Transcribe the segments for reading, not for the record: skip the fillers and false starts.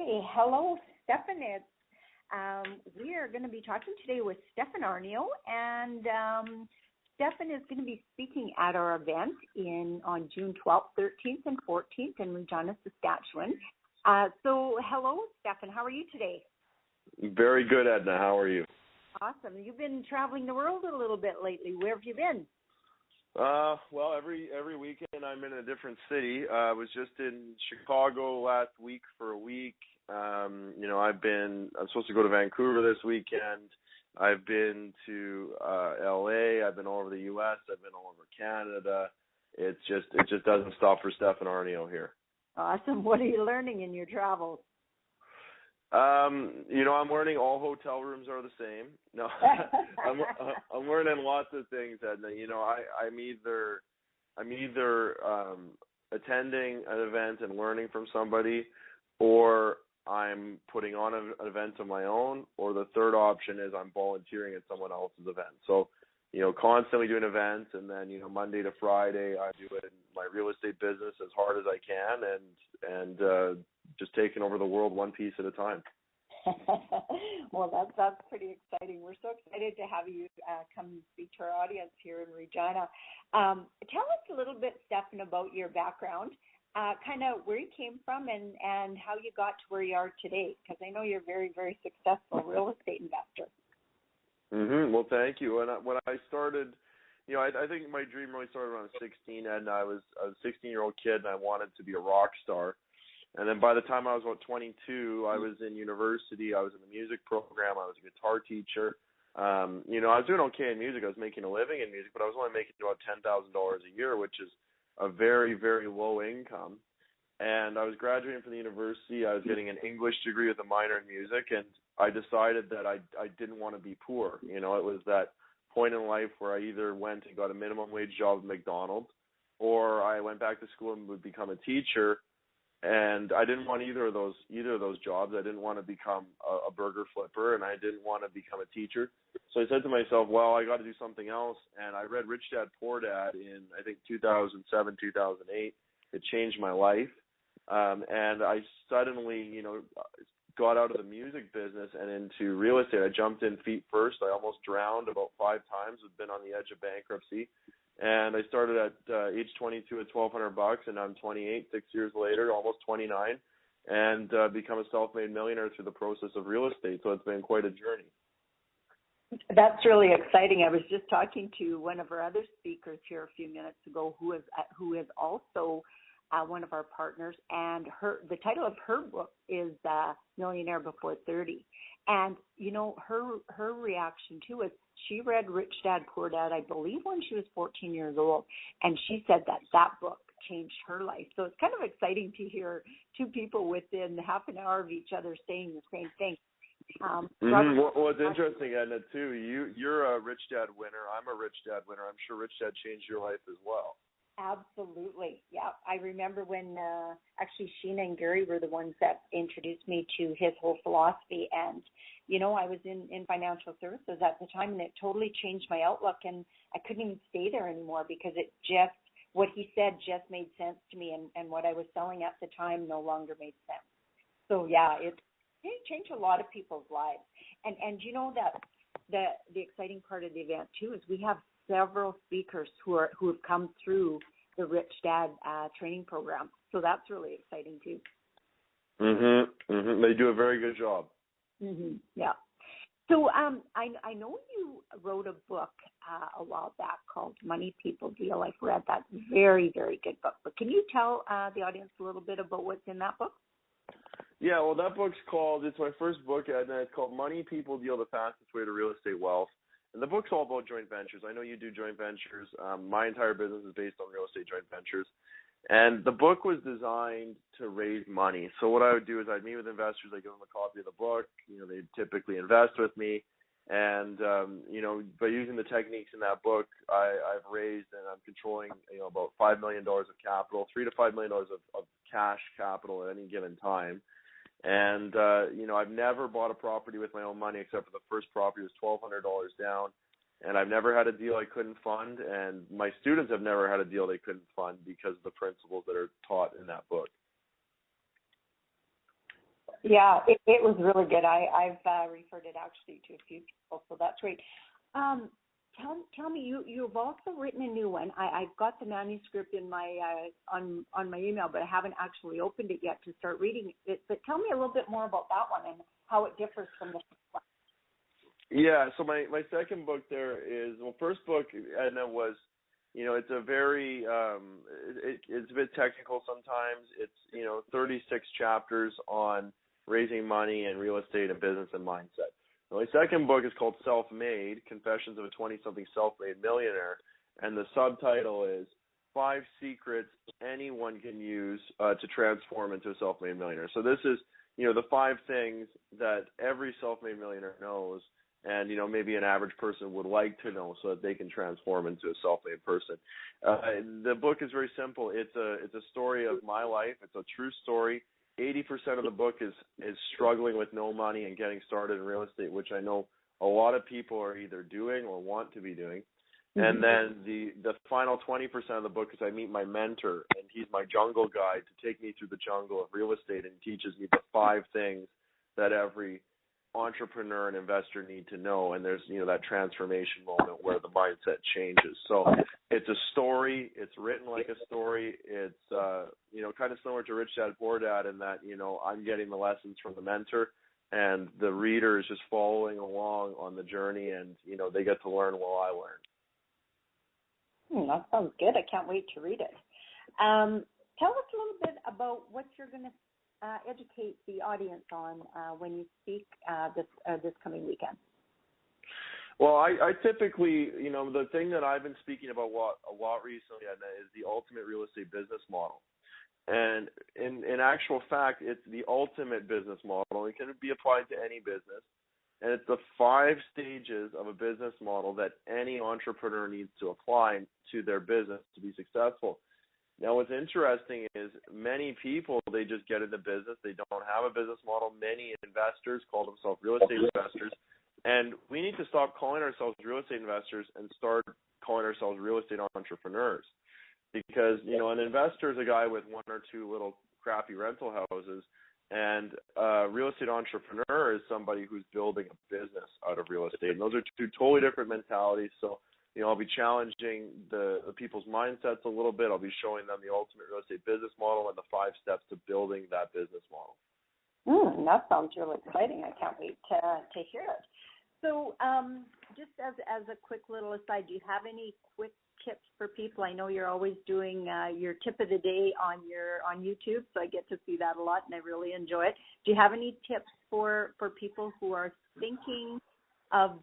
Okay, hello, Stefan. We are going to be talking today with Stefan Aarnio, and Stefan is going to be speaking at our event on June 12th, 13th, and 14th in Regina, Saskatchewan. So, hello, Stefan. How are you today? Very good, Edna. How are you? Awesome. You've been traveling the world a little bit lately. Where have you been? Well, every weekend I'm in a different city. I was just in Chicago last week for a week. I'm supposed to go to Vancouver this weekend. I've been to LA. I've been all over the US. I've been all over Canada. It just doesn't stop for Stefan Aarnio here. Awesome. What are you learning in your travels? I'm learning all hotel rooms are the same. No, I'm learning lots of things, Edna. I'm either attending an event and learning from somebody, or I'm putting on an event of my own, or the third option is I'm volunteering at someone else's event. So, constantly doing events, and then, Monday to Friday, I do it in my real estate business as hard as I can, and just taking over the world one piece at a time. Well, that's pretty exciting. We're so excited to have you come and speak to our audience here in Regina. Tell us a little bit, Stefan, about your background, kind of where you came from and how you got to where you are today, because I know you're a very, very successful real estate investor. Well, thank you. When I started, I think my dream really started when I was 16, and I was a 16-year-old kid, and I wanted to be a rock star. And then by the time I was about 22, I was in university. I was in the music program. I was a guitar teacher. I was doing okay in music. I was making a living in music, but I was only making about $10,000 a year, which is a very, very low income. And I was graduating from the university. I was getting an English degree with a minor in music, and I decided that I didn't want to be poor. It was that point in life where I either went and got a minimum wage job at McDonald's, or I went back to school and would become a teacher. And I didn't want either of those jobs. I didn't want to become a burger flipper, and I didn't want to become a teacher. So I said to myself, well, I got to do something else. And I read Rich Dad Poor Dad in, I think, 2007, 2008. It changed my life. And I suddenly, got out of the music business and into real estate. I jumped in feet first. I almost drowned about 5 times. I've been on the edge of bankruptcy. And I started at age 22 at $1,200, and I'm 28, 6 years later, almost 29, and become a self-made millionaire through the process of real estate. So it's been quite a journey. That's really exciting. I was just talking to one of our other speakers here a few minutes ago, who is also one of our partners, and the title of her book is Millionaire Before 30. And, her reaction too is she read Rich Dad Poor Dad, I believe, when she was 14 years old. And she said that book changed her life. So it's kind of exciting to hear two people within half an hour of each other saying the same thing. What's interesting, Edna, too, you're a Rich Dad winner. I'm a Rich Dad winner. I'm sure Rich Dad changed your life as well. Absolutely. Yeah. I remember when actually Sheena and Gary were the ones that introduced me to his whole philosophy. And, I was in financial services at the time, and it totally changed my outlook. And I couldn't even stay there anymore because what he said just made sense to me. And what I was selling at the time no longer made sense. So, yeah, it changed a lot of people's lives. And that the exciting part of the event, too, is we have several speakers who have come through the Rich Dad training program. So that's really exciting too. They do a very good job. Yeah. So I know you wrote a book a while back called Money People Deal. I've read that. Very, very good book. But can you tell the audience a little bit about what's in that book? Yeah, well, that book's it's my first book, and it's called Money People Deal, The Fastest Way to Real Estate Wealth. And the book's all about joint ventures. I know you do joint ventures. My entire business is based on real estate joint ventures. And the book was designed to raise money. So what I would do is I'd meet with investors. I'd give them a copy of the book. They'd typically invest with me. And, by using the techniques in that book, I've raised and I'm controlling, about $5 million of capital, $3 to $5 million of cash capital at any given time. And, I've never bought a property with my own money except for the first property was $1,200 down. And I've never had a deal I couldn't fund. And my students have never had a deal they couldn't fund because of the principles that are taught in that book. Yeah, it was really good. I've referred it actually to a few people, so that's great. Tell me, you've also written a new one. I've got the manuscript in my on my email, but I haven't actually opened it yet to start reading it. But tell me a little bit more about that one and how it differs from the first one. Yeah, so my second book there is, well, first book, Edna, was, it's a very, it's a bit technical sometimes. It's, 36 chapters on raising money and real estate and business and mindset. My second book is called Self-Made, Confessions of a 20-something Self-Made Millionaire, and the subtitle is 5 Secrets Anyone Can Use to Transform into a Self-Made Millionaire. So this is, the 5 things that every self-made millionaire knows and, maybe an average person would like to know so that they can transform into a self-made person. The book is very simple. It's a story of my life. It's a true story. 80% of the book is struggling with no money and getting started in real estate, which I know a lot of people are either doing or want to be doing. Mm-hmm. And then the final 20% of the book is I meet my mentor, and he's my jungle guide to take me through the jungle of real estate and teaches me the 5 things that every entrepreneur and investor need to know. And there's, that transformation moment where the mindset changes. So it's a story. It's written like a story. It's, kind of similar to Rich Dad Poor Dad in that, I'm getting the lessons from the mentor and the reader is just following along on the journey and, they get to learn while I learn. That sounds good. I can't wait to read it. Tell us a little bit about what you're going to educate the audience on when you speak this coming weekend. Well, I typically, the thing that I've been speaking about a lot recently, Edna, is the ultimate real estate business model. And in actual fact, it's the ultimate business model. It can be applied to any business. And it's the 5 stages of a business model that any entrepreneur needs to apply to their business to be successful. Now, what's interesting is many people, they just get into business. They don't have a business model. Many investors call themselves real estate investors. And we need to stop calling ourselves real estate investors and start calling ourselves real estate entrepreneurs. Because, an investor is a guy with 1 or 2 little crappy rental houses. And a real estate entrepreneur is somebody who's building a business out of real estate. And those are 2 totally different mentalities. So, I'll be challenging the people's mindsets a little bit. I'll be showing them the ultimate real estate business model and the 5 steps to building that business model. That sounds really exciting. I can't wait to hear it. So just as a quick little aside, do you have any quick tips for people? I know you're always doing your tip of the day on YouTube, so I get to see that a lot, and I really enjoy it. Do you have any tips for people who are thinking of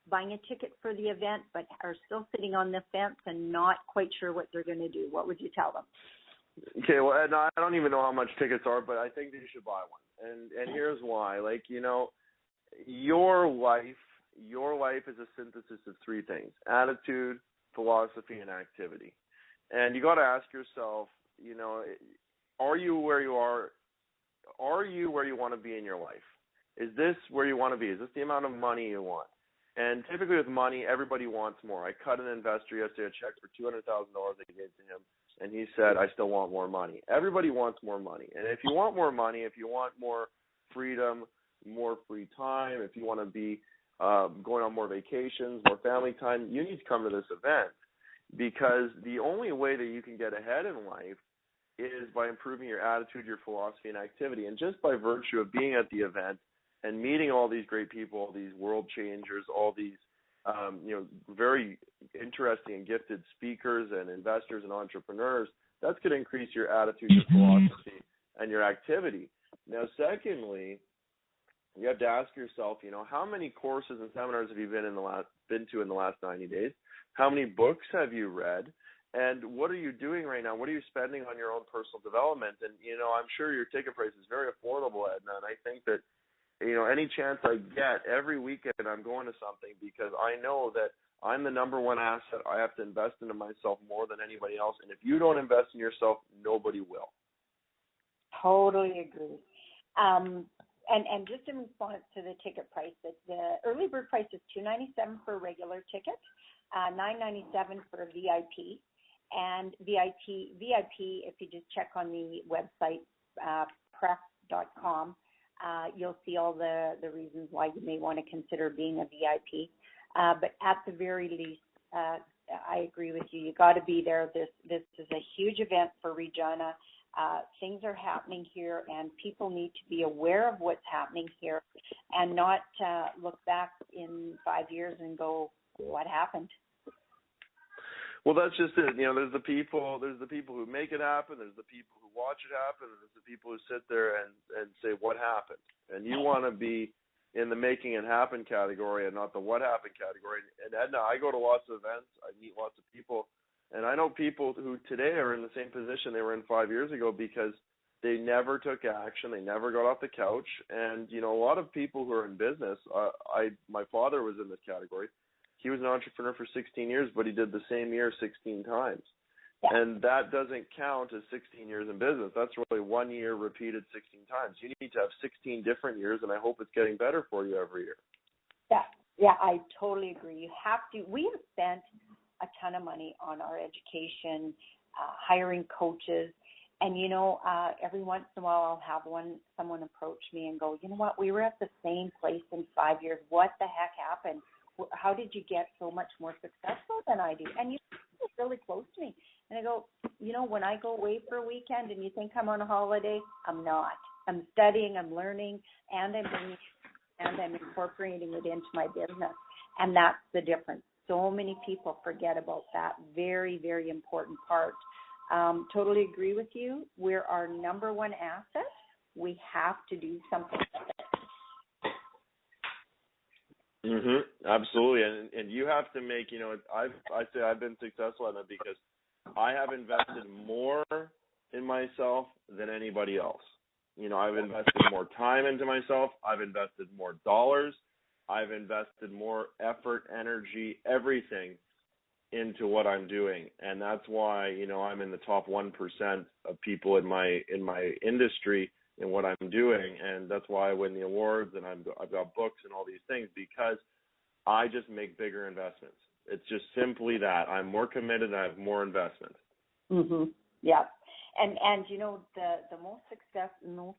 buying a ticket for the event but are still sitting on the fence and not quite sure what they're going to do? What would you tell them? Okay, well, Ed, I don't even know how much tickets are, but I think that you should buy one. And here's why. Your life is a synthesis of 3 things: attitude, philosophy, and activity. And you got to ask yourself, are you where you are? Are you where you want to be in your life? Is this where you want to be? Is this the amount of money you want? And typically with money, everybody wants more. I cut an investor yesterday a check for $200,000 I gave to him, and he said, I still want more money. Everybody wants more money. And if you want more money, if you want more freedom, more free time, if you want to be going on more vacations, more family time, you need to come to this event, because the only way that you can get ahead in life is by improving your attitude, your philosophy, and activity. And just by virtue of being at the event and meeting all these great people, all these world changers, all these very interesting and gifted speakers and investors and entrepreneurs, that's going to increase your attitude, your philosophy, and your activity. Now, secondly, you have to ask yourself, how many courses and seminars have you been to in the last 90 days? How many books have you read? And what are you doing right now? What are you spending on your own personal development? And, I'm sure your ticket price is very affordable, Edna, and I think that, any chance I get, every weekend I'm going to something, because I know that I'm the number one asset. I have to invest into myself more than anybody else. And if you don't invest in yourself, nobody will. Totally agree. And just in response to the ticket price, the early bird price is $297 for a regular ticket, $997 for a VIP, and VIP. If you just check on the website, PREF, PREF.com. You'll see all the reasons why you may want to consider being a VIP. But at the very least, I agree with you. You got to be there. This is a huge event for Regina. Things are happening here, and people need to be aware of what's happening here, and not look back in 5 years and go, "What happened?" Well, that's just it. There's the people who make it happen. There's the people who watch it happen. And there's the people who sit there and say, "What happened?" And you want to be in the making it happen category and not the what happened category. And Edna, I go to lots of events. I meet lots of people. And I know people who today are in the same position they were in 5 years ago because they never took action. They never got off the couch. And, a lot of people who are in business, my father was in this category. He was an entrepreneur for 16 years, but he did the same year 16 times. Yeah. And that doesn't count as 16 years in business. That's really 1 year repeated 16 times. You need to have 16 different years, and I hope it's getting better for you every year. Yeah, I totally agree. You have to. We have spent a ton of money on our education, hiring coaches, and every once in a while I'll have someone approach me and go, "You know what? We were at the same place in 5 years. What the heck happened? How did you get so much more successful than I do?" And you're really close to me. And I go, when I go away for a weekend and you think I'm on a holiday, I'm not. I'm studying, I'm learning, and I'm incorporating it into my business. And that's the difference. So many people forget about that very, very important part. Totally agree with you. We're our number one asset. We have to do something with it. Absolutely. And you have to make, I say I've been successful at it because I have invested more in myself than anybody else. I've invested more time into myself. I've invested more dollars. I've invested more effort, energy, everything into what I'm doing. And that's why, I'm in the top 1% of people in my industry in what I'm doing. And that's why I win the awards and I've got books and all these things because I just make bigger investments. It's just simply that. I'm more committed and I have more investment. Yeah. And the most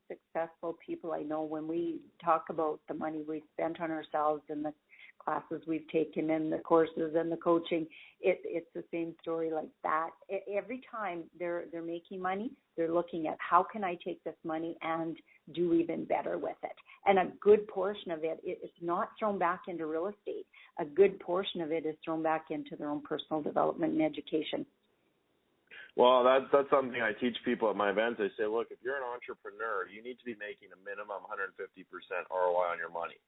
successful people I know, when we talk about the money we've spent on ourselves and the classes we've taken and the courses and the coaching, it's the same story like that. Every time they're making money, they're looking at how can I take this money and do even better with it. And a good portion of it's not thrown back into real estate. A good portion of it is thrown back into their own personal development and education. Well, that's something I teach people at my events. I say, look, if you're an entrepreneur, you need to be making a minimum 150% ROI on your money.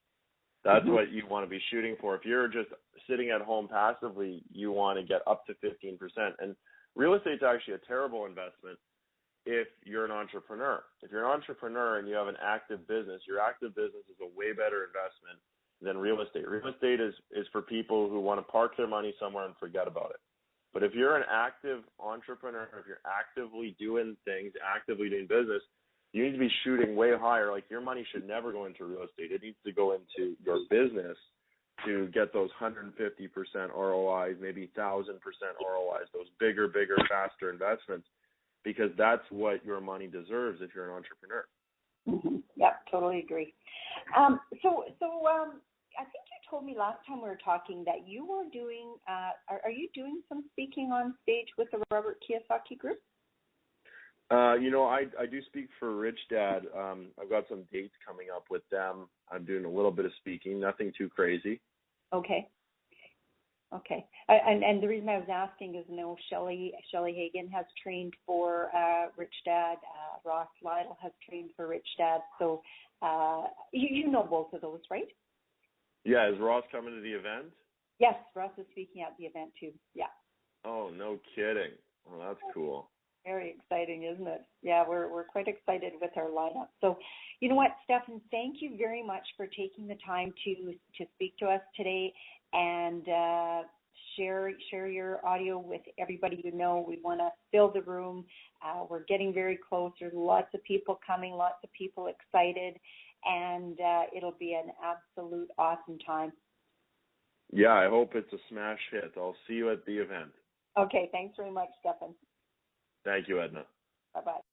That's what you want to be shooting for. If you're just sitting at home passively, you want to get up to 15%. And real estate's actually a terrible investment if you're an entrepreneur. If you're an entrepreneur and you have an active business, your active business is a way better investment than real estate. Real estate is for people who want to park their money somewhere and forget about it. But if you're an active entrepreneur, if you're actively doing things, actively doing business, you need to be shooting way higher. Like your money should never go into real estate. It needs to go into your business to get those 150% ROIs, maybe 1,000% ROIs, those bigger, faster investments, because that's what your money deserves if you're an entrepreneur. Yeah, totally agree. So I think you told me last time we were talking that you were doing, are you doing some speaking on stage with the Robert Kiyosaki group? I do speak for Rich Dad. I've got some dates coming up with them. I'm doing a little bit of speaking, nothing too crazy. Okay. And the reason I was asking is, Shelley Hagan has trained for Rich Dad. Ross Lytle has trained for Rich Dad. So you know both of those, right? Yeah. Is Ross coming to the event? Yes, Ross is speaking at the event too. Yeah. Oh, no kidding. Well, that's cool. Very exciting, isn't it? Yeah, we're quite excited with our lineup. So, you know what, Stefan, thank you very much for taking the time to speak to us today and share your audio with everybody you know. We want to fill the room. We're getting very close. There's lots of people coming, lots of people excited, and it'll be an absolute awesome time. Yeah, I hope it's a smash hit. I'll see you at the event. Okay, thanks very much, Stefan. Thank you, Edna. Bye-bye.